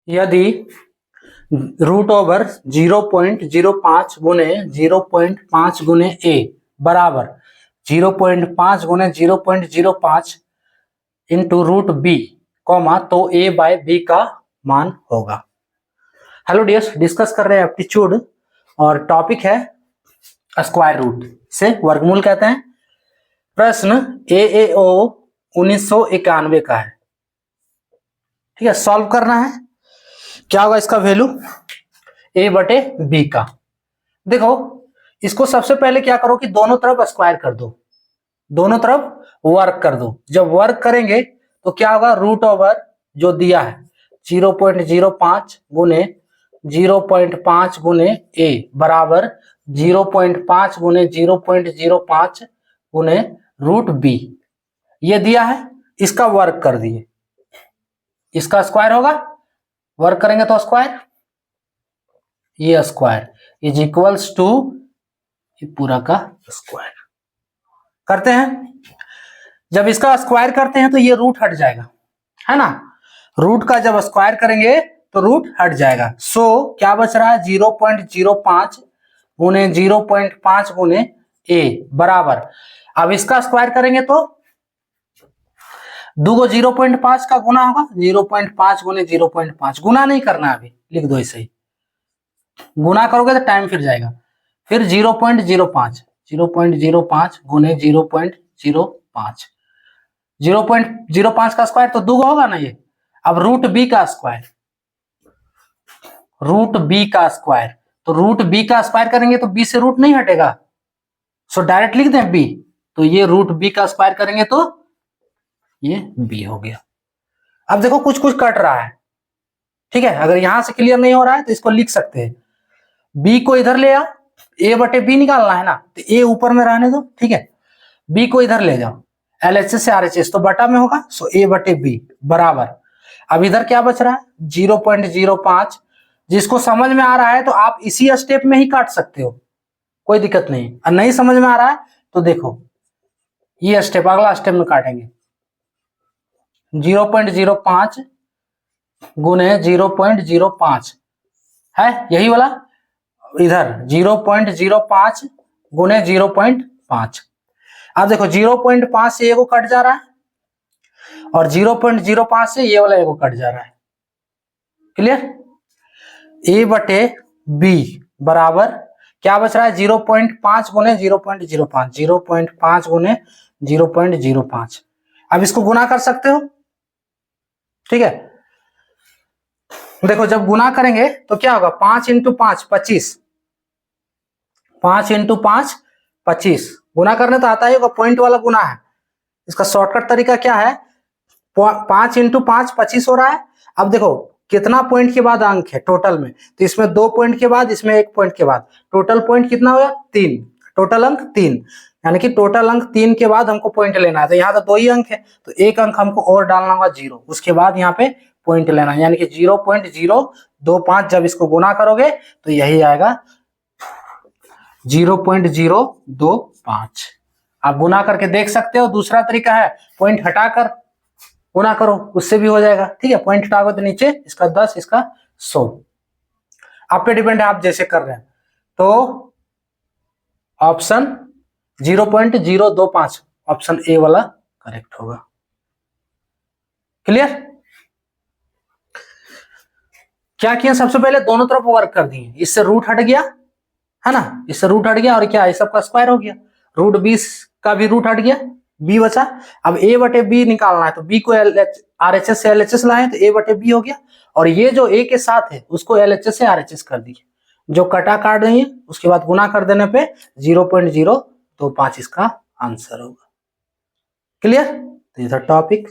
यदि √0.05 गुने 0.5 गुने ए बराबर 0.5 गुने 0.05 इंटू रूट बी कॉमा तो ए बाय बी का मान होगा। हेलो डियर्स, डिस्कस कर रहे हैं एप्टीट्यूड और टॉपिक है स्क्वायर रूट से वर्गमूल कहते हैं। प्रश्न AAO 1991 का है। ठीक है, सॉल्व करना है। क्या होगा इसका वैल्यू a बटे b का। देखो इसको सबसे पहले क्या करो कि दोनों तरफ स्क्वायर कर दो, दोनों तरफ वर्क कर दो। जब वर्क करेंगे तो क्या होगा, रूट ओवर जो दिया है 0.05 गुने 0.5 गुने a बराबर 0.5 गुने 0.05 गुने रूट b, ये दिया है, इसका वर्क कर दिए, इसका स्क्वायर होगा, वर्क करेंगे तो स्क्वायर, ये स्क्वायर इज इक्वल्स टू पूरा का स्क्वायर करते हैं। जब इसका स्क्वायर करते हैं तो ये रूट हट जाएगा, है ना। रूट का जब स्क्वायर करेंगे तो रूट हट जाएगा। सो क्या बच रहा है 0.05 गुने 0.5 गुने a बराबर, अब इसका स्क्वायर करेंगे तो दो 0.5 का गुना होगा, 0.5 गुने 0.5, गुना नहीं करना, अभी लिख दो ऐसे ही, गुना करोगे तो टाइम फिर जाएगा। फिर 0.05 गुने 0.05, 0.05 का स्क्वायर तो दो होगा ना ये। अब रूट बी का स्क्वायर, रूट बी का स्क्वायर, तो रूट बी का स्क्वायर करेंगे तो बी से रूट नहीं हटेगा, सो डायरेक्ट लिख दें बी, तो ये रूट बी का स्क्वायर करेंगे तो ये बी हो गया। अब देखो कुछ कुछ कट रहा है, ठीक है, अगर यहां से क्लियर नहीं हो रहा है तो इसको लिख सकते हैं, बी को इधर ले आओ, ए बटे बी निकालना है ना, तो ए ऊपर में रहने दो, ठीक है, बी को इधर ले जाओ, LHS से RHS तो बटा में होगा, सो ए बटे बी बराबर, अब इधर क्या बच रहा है 0.05, जिसको समझ में आ रहा है तो आप इसी स्टेप में ही काट सकते हो, कोई दिक्कत नहीं। और नहीं समझ में आ रहा है तो देखो ये स्टेप, अगला स्टेप में काटेंगे, 0.05 गुने 0.05 है यही वाला, इधर 0.05 गुने 0.5। अब देखो 0.5 से ये को कट जा रहा है और 0.05 से ये वाला एगो कट जा रहा है, क्लियर। ए बटे बी बराबर क्या बच रहा है 0.5 गुने 0.05, 0.5 गुने 0.05। अब इसको गुना कर सकते हो, ठीक है। देखो जब गुना करेंगे तो क्या होगा, 5 इंटू 5 25, 5 इंटू 5 25, गुना करने तो आता ही होगा, पॉइंट वाला गुना है। इसका शॉर्टकट तरीका क्या है, 5 इंटू 5 25 हो रहा है। अब देखो कितना पॉइंट के बाद अंक है टोटल में, तो इसमें 2 पॉइंट के बाद, इसमें 1 पॉइंट के बाद, टोटल पॉइंट कितना हुआ 3, टोटल अंक 3, यानी कि टोटल अंक 3 के बाद हमको पॉइंट लेना है। तो यहाँ तो 2 ही अंक है, तो एक अंक हमको और डालना होगा 0, उसके बाद यहाँ पे पॉइंट लेना है, यानी कि 0.025। जब इसको गुना करोगे तो यही आएगा 0.025। आप गुना करके देख सकते हो। दूसरा तरीका है पॉइंट हटाकर गुना करो, उससे भी हो जाएगा, ठीक है। पॉइंट हटाओगे तो नीचे इसका 10, इसका 100, आप पे डिपेंड है आप जैसे कर रहे हैं। तो ऑप्शन 0.025 ऑप्शन ए वाला करेक्ट होगा, क्लियर। क्या किया, सबसे पहले दोनों तरफ वर्क कर दिए, इससे रूट हट गया, है ना, इससे रूट हट गया और क्या है सबका स्क्वायर हो गया, रूट 20 का भी रूट हट गया, बी बचा। अब ए बटे बी निकालना है तो बी को RHS से LHS लाए तो ए बटे बी हो गया, और ये जो ए के साथ है उसको LHS से RHS कर दिए, जो कटा काट देंगे उसके बाद गुना कर देने पे 0.025 इसका आंसर होगा, क्लियर। तो ये था टॉपिक।